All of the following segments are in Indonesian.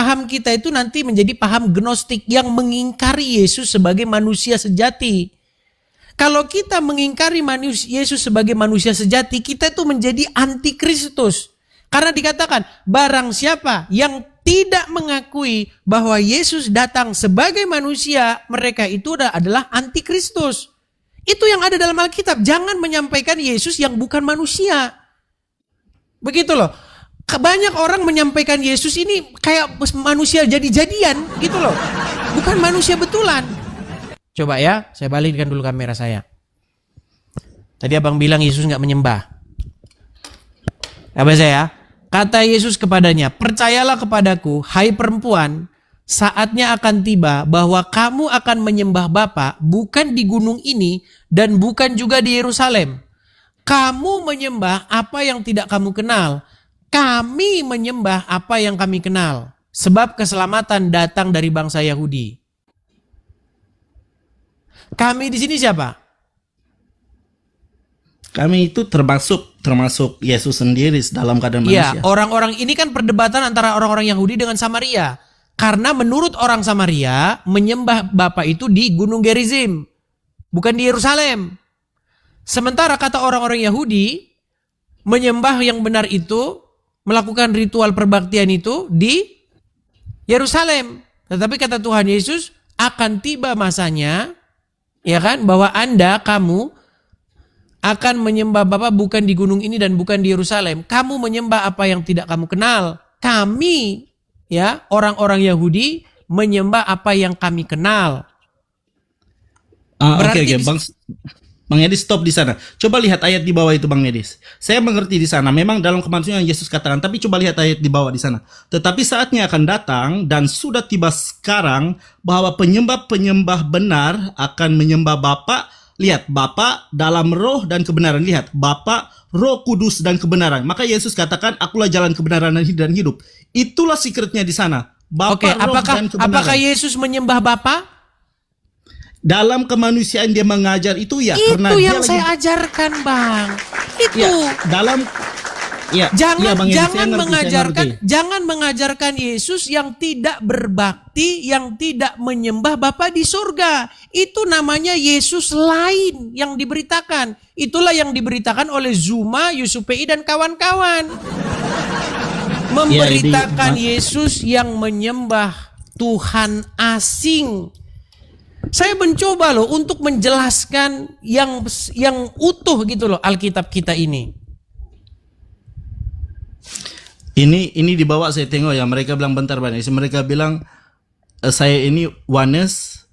paham kita itu nanti menjadi paham gnostik yang mengingkari Yesus sebagai manusia sejati. Kalau kita mengingkari Yesus sebagai manusia sejati, kita itu menjadi antikristus. Karena dikatakan, barang siapa yang tidak mengakui bahwa Yesus datang sebagai manusia, mereka itu adalah antikristus. Itu yang ada dalam Alkitab. Jangan menyampaikan Yesus yang bukan manusia. Begitu loh. Banyak orang menyampaikan Yesus ini kayak manusia jadi-jadian gitu loh. Bukan manusia betulan. Coba ya, saya balikkan dulu kamera saya. Tadi abang bilang Yesus gak menyembah. Apa saya? Kata Yesus kepadanya, percayalah kepadaku, hai perempuan, saatnya akan tiba bahwa kamu akan menyembah Bapa bukan di gunung ini dan bukan juga di Yerusalem. Kamu menyembah apa yang tidak kamu kenal. Kami menyembah apa yang kami kenal. Sebab keselamatan datang dari bangsa Yahudi. Kami di sini siapa? Kami itu termasuk Yesus sendiri dalam keadaan manusia. Iya, orang-orang ini kan perdebatan antara orang-orang Yahudi dengan Samaria. Karena menurut orang Samaria, menyembah Bapa itu di Gunung Gerizim, bukan di Yerusalem. Sementara kata orang-orang Yahudi, menyembah yang benar itu, melakukan ritual perbaktian itu di Yerusalem. Tetapi kata Tuhan Yesus, akan tiba masanya, ya kan, bahwa kamu akan menyembah Bapa bukan di gunung ini dan bukan di Yerusalem. Kamu menyembah apa yang tidak kamu kenal. Kami, ya, orang-orang Yahudi menyembah apa yang kami kenal. Oke, Bang Edis stop di sana. Coba lihat ayat di bawah itu, Bang Edis. Saya mengerti di sana. Memang dalam kemanusiaan Yesus katakan, tapi coba lihat ayat di bawah di sana. Tetapi saatnya akan datang dan sudah tiba sekarang bahwa penyembah-penyembah benar akan menyembah Bapa. Lihat, Bapa dalam roh dan kebenaran. Lihat, Bapa, Roh Kudus dan kebenaran. Maka Yesus katakan, akulah jalan kebenaran dan hidup. Itulah secretnya di sana. Bapa, Roh dan kebenaran. Apakah Yesus menyembah Bapa? Dalam kemanusiaan dia mengajar itu ya. Itu karena yang dia saya ajarkan, Bang. Itu. Ya, jangan mengajarkan Yesus yang tidak berbakti, yang tidak menyembah Bapa di surga. Itu namanya Yesus lain yang diberitakan. Itulah yang diberitakan oleh Zuma, Yusupei dan kawan-kawan. Memberitakan Yesus yang menyembah Tuhan asing. Saya mencoba loh untuk menjelaskan yang utuh gitu loh Alkitab kita ini. Ini dibawa saya tengok ya, mereka bilang bentar Bang. Mereka bilang saya ini oneness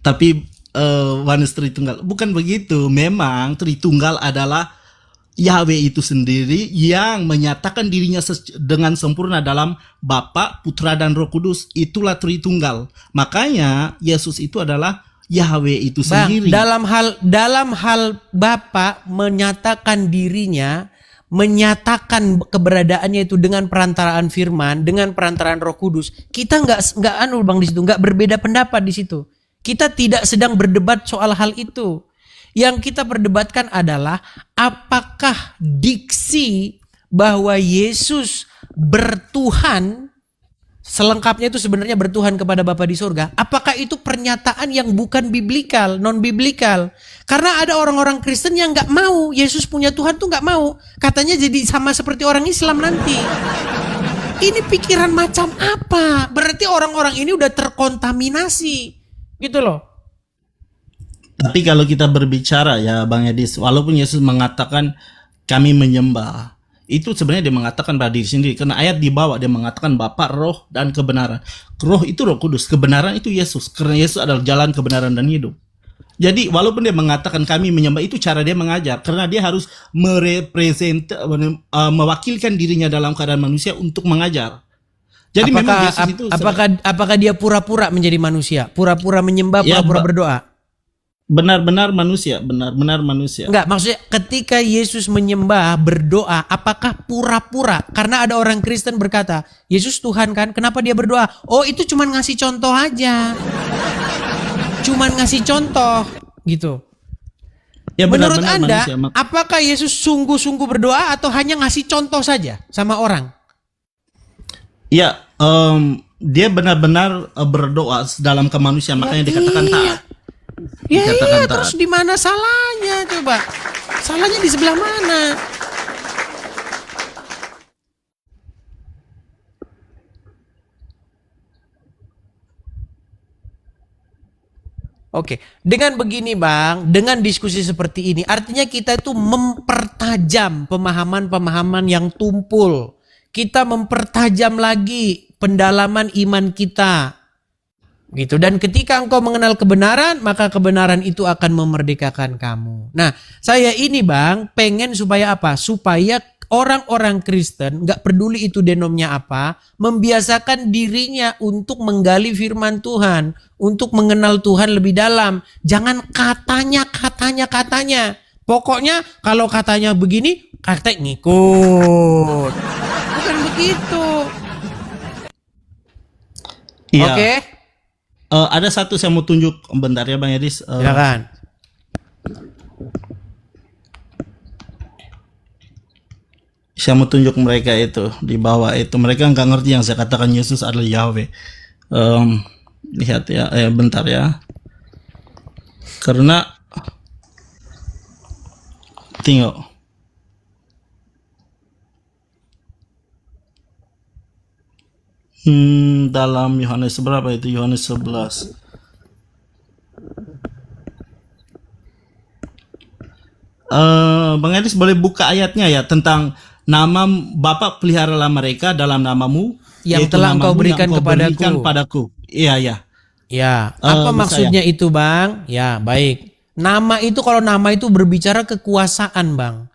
tapi oneness Tritunggal. Bukan begitu. Memang Tritunggal adalah Yahweh itu sendiri yang menyatakan dirinya dengan sempurna dalam Bapa, Putra dan Roh Kudus. Itulah Tritunggal. Makanya Yesus itu adalah Yahweh itu sendiri. Dalam hal Bapa menyatakan dirinya, menyatakan keberadaannya itu dengan perantaraan firman, dengan perantaraan Roh Kudus. Kita nggak Bang di situ, nggak berbeda pendapat di situ. Kita tidak sedang berdebat soal hal itu. Yang kita perdebatkan adalah apakah diksi bahwa Yesus bertuhan selengkapnya itu sebenarnya bertuhan kepada Bapa di surga. Apakah itu pernyataan yang bukan biblikal, non biblikal? Karena ada orang-orang Kristen yang nggak mau Yesus punya Tuhan tuh nggak mau. Katanya jadi sama seperti orang Islam nanti. Ini pikiran macam apa? Berarti orang-orang ini udah terkontaminasi, gitu loh. Tapi kalau kita berbicara ya Bang Edis, walaupun Yesus mengatakan kami menyembah, itu sebenarnya dia mengatakan pada diri sendiri. Karena ayat di bawah dia mengatakan Bapa, Roh dan kebenaran. Roh itu Roh Kudus, kebenaran itu Yesus. Karena Yesus adalah jalan kebenaran dan hidup. Jadi walaupun dia mengatakan kami menyembah, itu cara dia mengajar. Karena dia harus mewakilkan dirinya dalam keadaan manusia untuk mengajar. Jadi memang Yesus itu apakah dia pura-pura menjadi manusia? Pura-pura menyembah, pura-pura berdoa? Benar-benar manusia, benar-benar manusia. Enggak, maksudnya ketika Yesus menyembah, berdoa, apakah pura-pura? Karena ada orang Kristen berkata, Yesus Tuhan kan, kenapa dia berdoa? Oh, itu cuman ngasih contoh aja. Cuman ngasih contoh, gitu. Ya, menurut Anda, apakah Yesus sungguh-sungguh berdoa atau hanya ngasih contoh saja sama orang? Ya, dia benar-benar berdoa dalam kemanusiaan, makanya dikatakan iya. taat. Ya Dikatakan iya, taat. terus di mana salahnya coba? Salahnya di sebelah mana? Oke, dengan begini Bang, dengan diskusi seperti ini, artinya kita itu mempertajam pemahaman-pemahaman yang tumpul. Kita mempertajam lagi pendalaman iman kita. Gitu. Dan ketika engkau mengenal kebenaran, maka kebenaran itu akan memerdekakan kamu. Nah, saya ini Bang, pengen supaya apa? Supaya orang-orang Kristen, gak peduli itu denomnya apa, membiasakan dirinya untuk menggali firman Tuhan, untuk mengenal Tuhan lebih dalam. Jangan katanya. Pokoknya kalau katanya begini, kata ngikut. Bukan begitu. Iya. Oke? Ada satu saya mau tunjuk bentar ya Bang Edis. Silakan. Saya mau tunjuk mereka itu di bawah itu. Mereka nggak ngerti yang saya katakan Yesus adalah Yahweh. Lihat ya, bentar ya. Karena tengok. Dalam Yohanes berapa itu? Yohanes 11. Bang Edis boleh buka ayatnya ya tentang nama Bapa peliharalah mereka dalam namamu Yang yaitu telah engkau namamu berikan yang kepadaku. padaku. Iya ya. Ya, apa bisa maksudnya itu Bang? Ya, baik. Nama itu kalau nama itu berbicara kekuasaan Bang.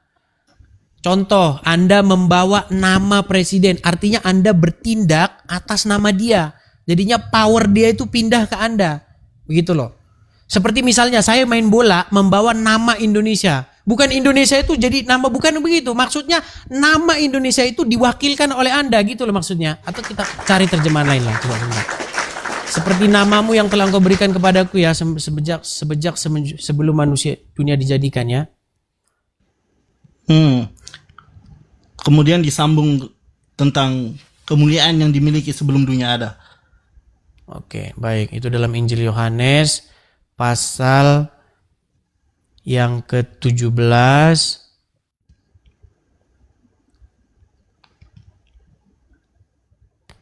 Contoh, Anda membawa nama presiden, artinya Anda bertindak atas nama dia. Jadinya power dia itu pindah ke Anda. Begitu loh. Seperti misalnya saya main bola membawa nama Indonesia. Bukan Indonesia itu jadi nama, bukan begitu. Maksudnya nama Indonesia itu diwakilkan oleh Anda gitu loh maksudnya. Atau kita cari terjemahan lain lah. Coba sebentar. Seperti namamu yang telah engkau berikan kepadaku ya sebelum manusia dunia dijadikan ya. Kemudian disambung tentang kemuliaan yang dimiliki sebelum dunia ada. Oke, baik. Itu dalam Injil Yohanes pasal yang ke-17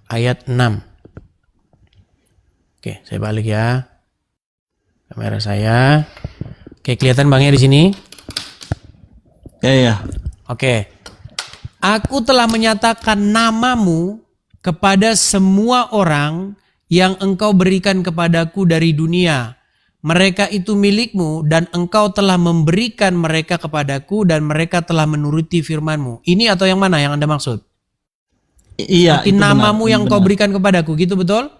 ayat 6. Oke, saya balik ya. Kamera saya. Oke, kelihatan Bang ya di sini? Ya. Oke. Aku telah menyatakan namamu kepada semua orang yang engkau berikan kepadaku dari dunia. Mereka itu milikmu dan engkau telah memberikan mereka kepadaku dan mereka telah menuruti firmanmu. Ini atau yang mana yang Anda maksud? Iya, Seperti itu namamu benar, yang benar. kau berikan kepadaku, gitu betul?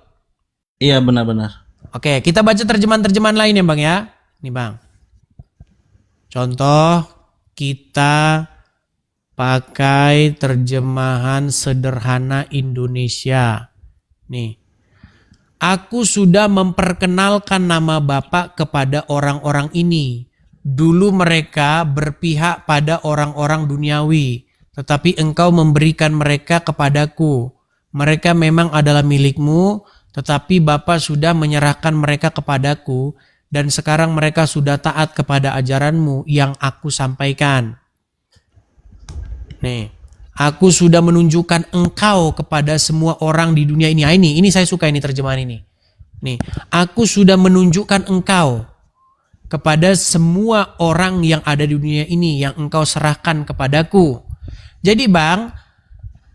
Iya, benar-benar. Oke, kita baca terjemahan-terjemahan lain ya Bang ya. Nih Bang. Contoh, kita pakai terjemahan sederhana Indonesia. Nih. Aku sudah memperkenalkan nama Bapa kepada orang-orang ini. Dulu mereka berpihak pada orang-orang duniawi, tetapi engkau memberikan mereka kepadaku. Mereka memang adalah milikmu, tetapi Bapa sudah menyerahkan mereka kepadaku, dan sekarang mereka sudah taat kepada ajaranmu yang aku sampaikan. Nih, aku sudah menunjukkan engkau kepada semua orang di dunia ini. Nah, ini saya suka ini terjemahan ini. Nih, aku sudah menunjukkan engkau kepada semua orang yang ada di dunia ini yang engkau serahkan kepadaku. Jadi Bang,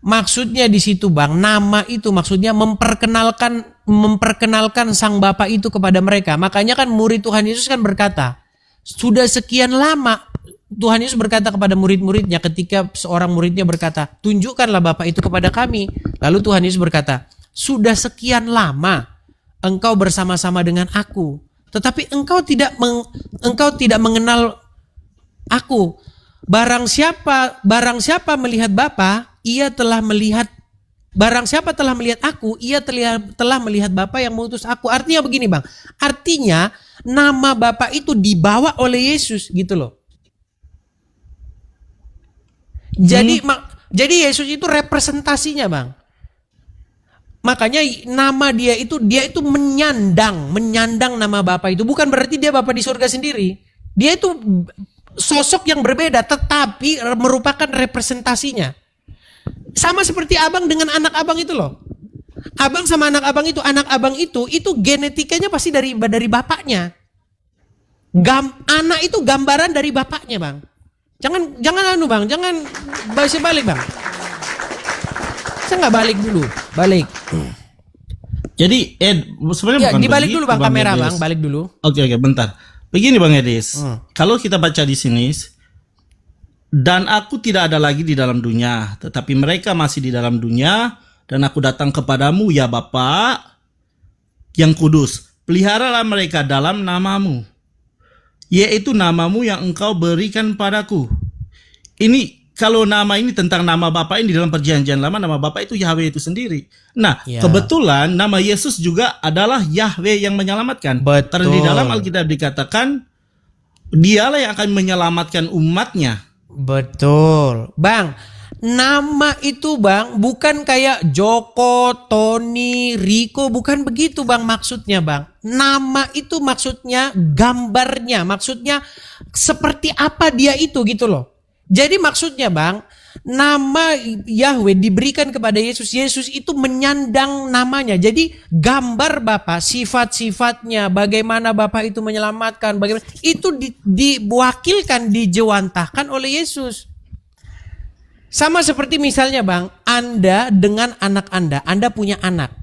maksudnya di situ Bang, nama itu maksudnya memperkenalkan Sang Bapa itu kepada mereka. Makanya kan murid Tuhan Yesus kan berkata, sudah sekian lama Tuhan Yesus berkata kepada murid-muridnya ketika seorang muridnya berkata, tunjukkanlah Bapa itu kepada kami. Lalu Tuhan Yesus berkata, sudah sekian lama engkau bersama-sama dengan aku, tetapi engkau tidak mengenal aku. Barang siapa melihat Bapa, ia telah melihat. Barang siapa telah melihat aku, ia telah melihat Bapa yang mengutus aku. Artinya begini Bang, artinya nama Bapa itu dibawa oleh Yesus gitu loh. Jadi Yesus itu representasinya Bang. Makanya nama dia itu menyandang nama Bapa itu. Bukan berarti dia Bapa di surga sendiri. Dia itu sosok yang berbeda tetapi merupakan representasinya. Sama seperti abang dengan anak abang itu loh. Abang sama anak abang itu genetikanya pasti dari bapaknya. Anak itu gambaran dari bapaknya, Bang. Jangan Bang, jangan balik Bang. Saya nggak balik dulu, balik. Jadi sebenarnya Ya, bukan dibalik begitu, dulu Bang kamera Edis. Bang, balik dulu. Oke, bentar. Begini Bang Edis, kalau kita baca di sini, dan aku tidak ada lagi di dalam dunia, tetapi mereka masih di dalam dunia, dan aku datang kepadamu ya Bapa yang kudus, peliharalah mereka dalam namamu, yaitu namamu yang engkau berikan padaku. Ini kalau nama ini tentang nama Bapa ini dalam perjanjian lama, nama Bapa itu Yahweh itu sendiri. Nah, Ya. kebetulan nama Yesus juga adalah Yahweh yang menyelamatkan. Betul. Karena di dalam Alkitab dikatakan dialah yang akan menyelamatkan umatnya. Betul. Bang, nama itu Bang bukan kayak Joko, Tony, Riko, bukan begitu Bang maksudnya Bang. Nama itu maksudnya gambarnya, maksudnya seperti apa dia itu gitu loh. Jadi maksudnya Bang, nama Yahweh diberikan kepada Yesus. Yesus itu menyandang namanya. Jadi gambar Bapa, sifat-sifatnya, bagaimana Bapa itu menyelamatkan, bagaimana itu diwakilkan, dijewantahkan oleh Yesus. Sama seperti misalnya Bang, Anda dengan anak Anda punya anak.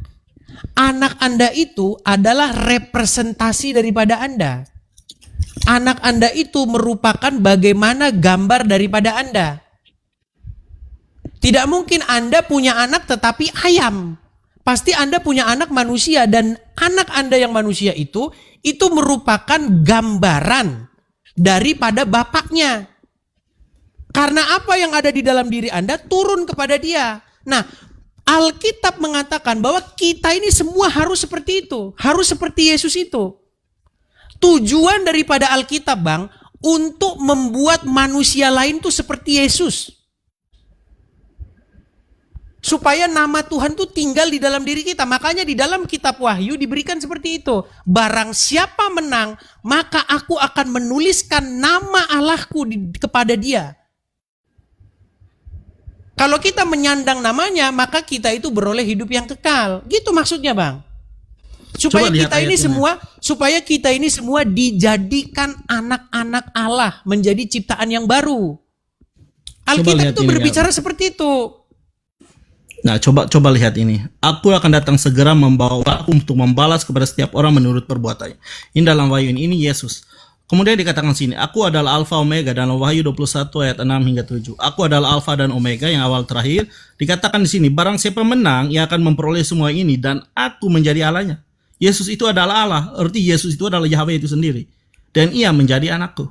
Anak Anda itu adalah representasi daripada Anda. Anak Anda itu merupakan bagaimana gambar daripada Anda. Tidak mungkin Anda punya anak tetapi ayam. Pasti Anda punya anak manusia dan anak Anda yang manusia itu merupakan gambaran daripada bapaknya. Karena apa yang ada di dalam diri Anda turun kepada dia. Nah, Alkitab mengatakan bahwa kita ini semua harus seperti itu. Harus seperti Yesus itu. Tujuan daripada Alkitab Bang, untuk membuat manusia lain tuh seperti Yesus. Supaya nama Tuhan tuh tinggal di dalam diri kita. Makanya di dalam kitab Wahyu diberikan seperti itu. Barang siapa menang, maka aku akan menuliskan nama Allahku kepada dia. Kalau kita menyandang namanya, maka kita itu beroleh hidup yang kekal. Gitu maksudnya Bang. Supaya kita ini semua dijadikan anak-anak Allah, menjadi ciptaan yang baru. Alkitab itu berbicara seperti itu. Nah, coba lihat ini. Aku akan datang segera membawa untuk membalas kepada setiap orang menurut perbuatannya. Ini dalam Wahyu ini Yesus. Kemudian dikatakan sini, aku adalah Alfa Omega dalam Wahyu 21 ayat 6 hingga 7. Aku adalah Alfa dan Omega yang awal terakhir. Dikatakan di sini, barang siapa menang, ia akan memperoleh semua ini dan aku menjadi Allahnya. Yesus itu adalah Allah, arti Yesus itu adalah Yahweh itu sendiri. Dan ia menjadi anakku.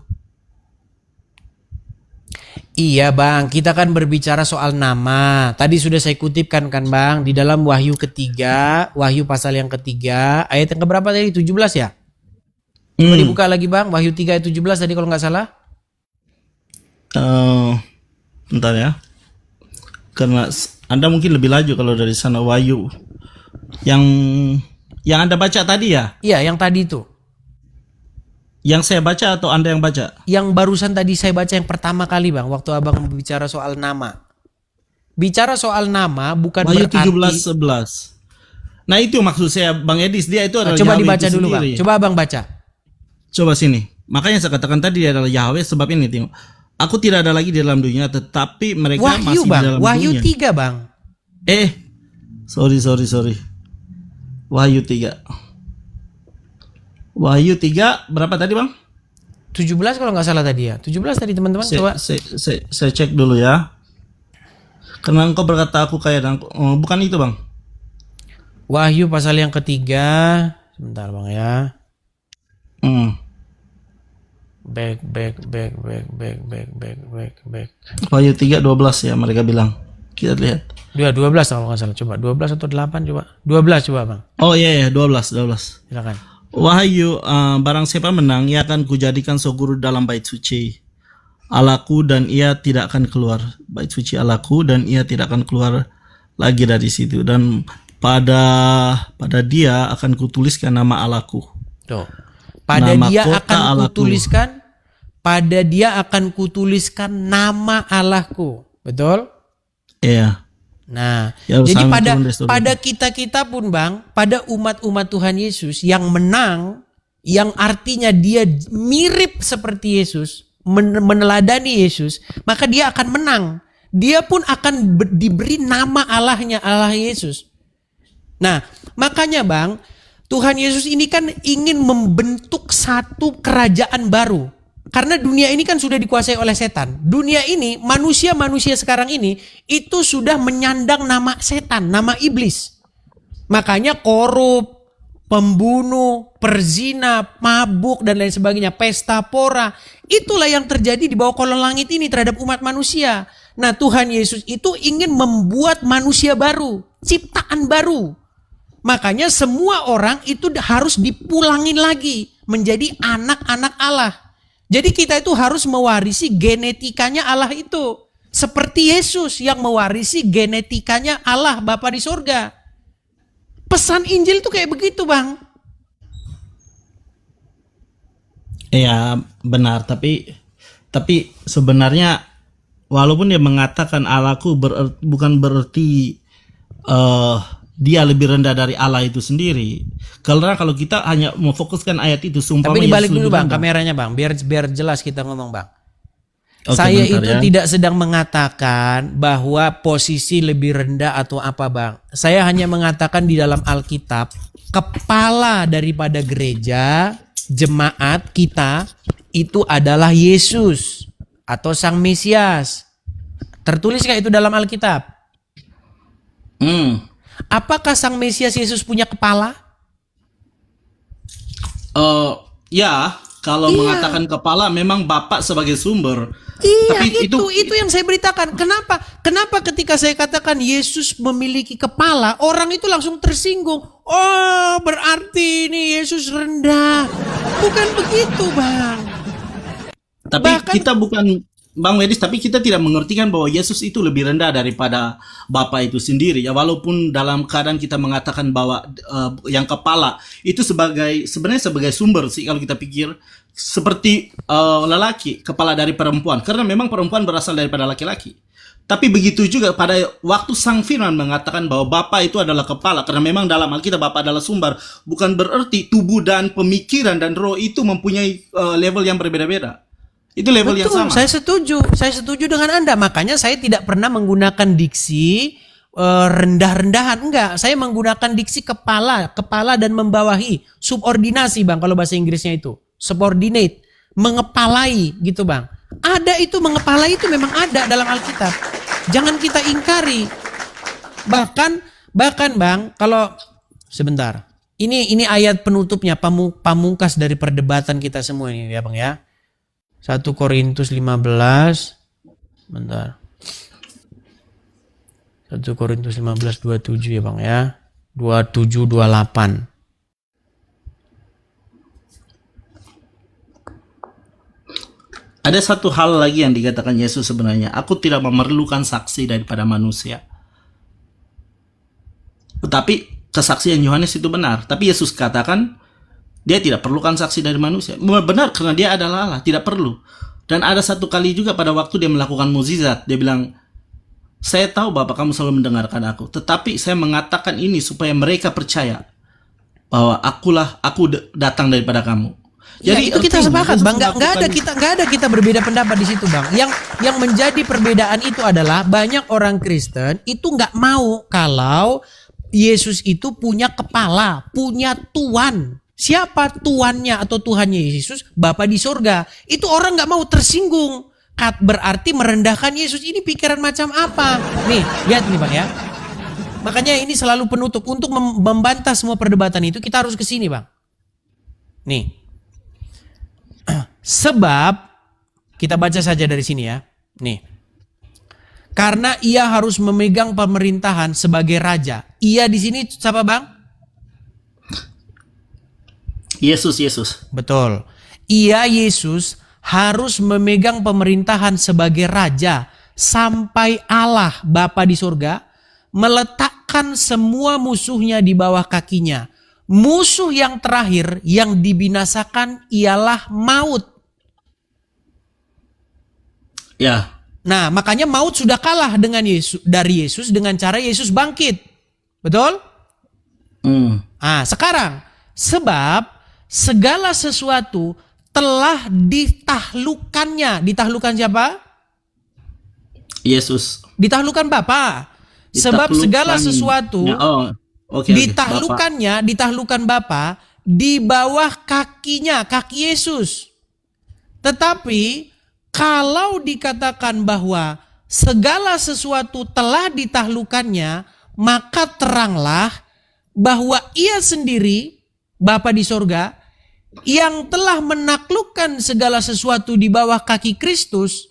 Iya Bang, kita kan berbicara soal nama. Tadi sudah saya kutipkan kan Bang, di dalam Wahyu ketiga, Wahyu pasal yang ketiga, ayat yang keberapa tadi? 17 ya? Coba dibuka lagi Bang, Wahyu 3 ayat 17 tadi kalau nggak salah. Bentar ya. Karena Anda mungkin lebih laju kalau dari sana. Wahyu yang Anda baca tadi ya? Iya, yang tadi itu. Yang saya baca atau Anda yang baca? Yang barusan tadi saya baca yang pertama kali Bang, waktu Abang bicara soal nama. Bicara soal nama bukan Wahyu berarti 17:11. Nah, itu maksud saya Bang Edis, dia itu adalah coba Yahweh dibaca itu dulu sendiri. Bang. Coba Abang baca. Coba sini. Makanya saya katakan tadi dia adalah Yahweh sebab ini tengok. Aku tidak ada lagi di dalam dunia tetapi mereka Wahyu masih Bang, di dalam Wahyu dunia. 3 Bang. Sorry. Wahyu 3. Wahyu 3 berapa tadi Bang? 17 kalau nggak salah tadi ya. 17 tadi teman-teman coba. Saya cek dulu ya. Karena engkau berkata aku kaya dan bukan itu Bang. Wahyu pasal yang ketiga. Sebentar Bang ya. Back. Wahyu 3:12 ya mereka bilang. Kita lihat. 12 kalau nggak salah. Coba 12 atau 8 coba. 12 coba Bang. Oh iya 12. Silakan. Wahyu, barang siapa menang, ia akan kujadikan soguru dalam bait suci Allahku dan ia tidak akan keluar. Bait suci Allahku dan ia tidak akan keluar lagi dari situ. Dan pada dia akan kutuliskan nama Allahku. Tuh. Pada Nama dia kota akan Allahku. kutuliskan, pada dia akan kutuliskan nama Allahku. Betul? Iya. Nah, jadi Yerusalem pada turun dari surga. pada kita pun Bang, pada umat-umat Tuhan Yesus yang menang, yang artinya dia mirip seperti Yesus, meneladani Yesus, maka dia akan menang. Dia pun akan diberi nama Allahnya, Allah Yesus. Nah, makanya Bang, Tuhan Yesus ini kan ingin membentuk satu kerajaan baru. Karena dunia ini kan sudah dikuasai oleh setan. Dunia ini, manusia-manusia sekarang ini, itu sudah menyandang nama setan, nama iblis. Makanya korup, pembunuh, perzina, mabuk, dan lain sebagainya, pesta pora. Itulah yang terjadi di bawah kolong langit ini terhadap umat manusia. Nah, Tuhan Yesus itu ingin membuat manusia baru, ciptaan baru. Makanya semua orang itu harus dipulangin lagi menjadi anak-anak Allah. Jadi kita itu harus mewarisi genetikanya Allah itu. Seperti Yesus yang mewarisi genetikanya Allah Bapa di sorga. Pesan Injil itu kayak begitu Bang. Iya benar, tapi sebenarnya walaupun dia mengatakan Allahku bukan berarti dia lebih rendah dari Allah itu sendiri. Karena kalau kita hanya memfokuskan ayat itu, sumpah. Tapi dibalik dulu Bang, kameranya Bang, biar jelas kita ngomong Bang. Oke, Saya bentar, itu ya. tidak sedang mengatakan bahwa posisi lebih rendah atau apa Bang. Saya hanya mengatakan di dalam Alkitab, kepala daripada gereja, jemaat kita itu adalah Yesus atau Sang Mesias. Tertuliskah itu dalam Alkitab? Apakah Sang Mesias Yesus punya kepala? Ya, kalau mengatakan kepala memang Bapak sebagai sumber. Iya, Tapi itu yang saya beritakan. Kenapa ketika saya katakan Yesus memiliki kepala, orang itu langsung tersinggung. Oh, berarti ini Yesus rendah. Bukan begitu, Bang. Tapi kita bukan Bang Medis, tapi kita tidak mengertikan bahwa Yesus itu lebih rendah daripada Bapa itu sendiri. Ya, walaupun dalam keadaan kita mengatakan bahwa yang kepala itu sebenarnya sebagai sumber sih kalau kita pikir, seperti lelaki kepala dari perempuan, karena memang perempuan berasal daripada laki-laki. Tapi begitu juga pada waktu Sang Firman mengatakan bahwa Bapa itu adalah kepala, karena memang dalam Alkitab Bapa adalah sumber, bukan berarti tubuh dan pemikiran dan roh itu mempunyai level yang berbeda-beda. Itu level yang Betul, sama. saya setuju dengan Anda. Makanya saya tidak pernah menggunakan diksi rendah-rendahan. Enggak, saya menggunakan diksi kepala dan membawahi. Subordinasi Bang, kalau bahasa Inggrisnya itu. Subordinate, mengepalai gitu Bang. Ada itu, mengepalai itu memang ada dalam Alkitab. Jangan kita ingkari. Bahkan Bang, kalau sebentar. Ini ayat penutupnya, pamungkas dari perdebatan kita semua ini ya Bang ya. 1 Korintus 15. Bentar. 1 Korintus 15 27 ya Bang ya. 27 28. Ada satu hal lagi yang dikatakan Yesus sebenarnya, aku tidak memerlukan saksi daripada manusia. Tetapi kesaksian Yohanes itu benar. Tapi Yesus katakan dia tidak perlukan saksi dari manusia. Benar, karena dia adalah Allah, tidak perlu. Dan ada satu kali juga pada waktu dia melakukan mukjizat, dia bilang, saya tahu Bapak kamu selalu mendengarkan aku, tetapi saya mengatakan ini supaya mereka percaya bahwa aku datang daripada kamu. Jadi ya, itu kita sepakat Bang, nggak ada kita berbeda pendapat di situ Bang. Yang menjadi perbedaan itu adalah banyak orang Kristen itu nggak mau kalau Yesus itu punya kepala, punya tuan. Siapa tuannya atau Tuhannya Yesus? Bapa di sorga. Itu orang nggak mau, tersinggung. Berarti merendahkan Yesus. Ini pikiran macam apa? Nih, lihat nih Bang ya. Makanya ini selalu penutup. Untuk membantah semua perdebatan itu kita harus ke sini Bang. Nih. Sebab, kita baca saja dari sini ya. Nih. Karena ia harus memegang pemerintahan sebagai raja. Ia di sini siapa Bang? Yesus. Betul. Ia Yesus harus memegang pemerintahan sebagai raja sampai Allah Bapa di surga meletakkan meletakkan semua musuhnya di bawah kakinya. Musuh yang terakhir yang dibinasakan ialah maut. Ya. Nah, makanya maut sudah kalah dengan dari Yesus dengan cara Yesus bangkit. Betul? Nah, sekarang sebab segala sesuatu telah ditaklukkannya. Ditaklukkan siapa? Yesus. Ditaklukkan Bapa. Sebab segala sesuatu ditaklukkan Bapa di bawah kakinya, kaki Yesus. Tetapi kalau dikatakan bahwa segala sesuatu telah ditaklukkannya, maka teranglah bahwa Ia sendiri, Bapa di sorga, yang telah menaklukkan segala sesuatu di bawah kaki Kristus,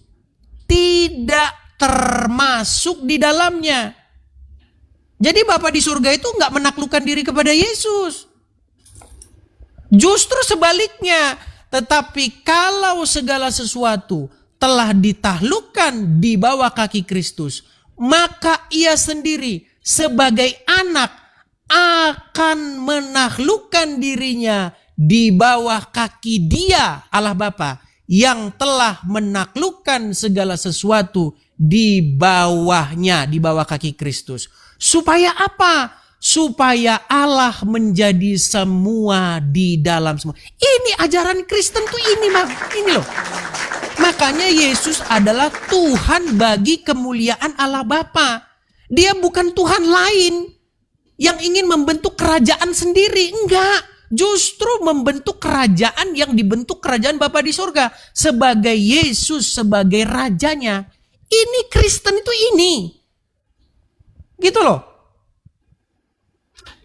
tidak termasuk di dalamnya. Jadi Bapa di surga itu nggak menaklukkan diri kepada Yesus. Justru sebaliknya. Tetapi kalau segala sesuatu telah ditaklukkan di bawah kaki Kristus, maka Ia sendiri sebagai anak akan menaklukkan dirinya di bawah kaki Dia, Allah Bapa, yang telah menaklukkan segala sesuatu di bawahnya, di bawah kaki Kristus. Supaya apa? Supaya Allah menjadi semua di dalam semua. Ini ajaran Kristen tuh ini loh. Makanya Yesus adalah Tuhan bagi kemuliaan Allah Bapa. Dia bukan Tuhan lain yang ingin membentuk kerajaan sendiri. Enggak. Justru membentuk kerajaan yang dibentuk kerajaan Bapa di surga. Sebagai Yesus, sebagai rajanya. Ini Kristen itu ini. Gitu loh.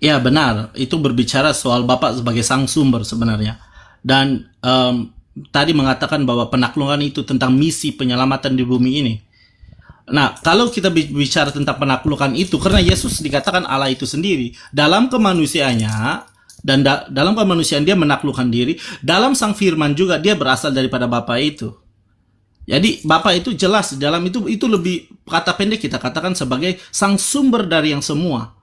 Ya benar, itu berbicara soal Bapak sebagai sang sumber sebenarnya. Dan tadi mengatakan bahwa penaklukan itu tentang misi penyelamatan di bumi ini. Nah, kalau kita bicara tentang penaklukan itu, karena Yesus dikatakan Allah itu sendiri, dalam kemanusiaannya, dan dalam kemanusiaan dia menaklukkan diri, dalam sang firman juga dia berasal daripada Bapa itu. Jadi Bapa itu jelas dalam itu lebih, kata pendek kita katakan sebagai sang sumber dari yang semua.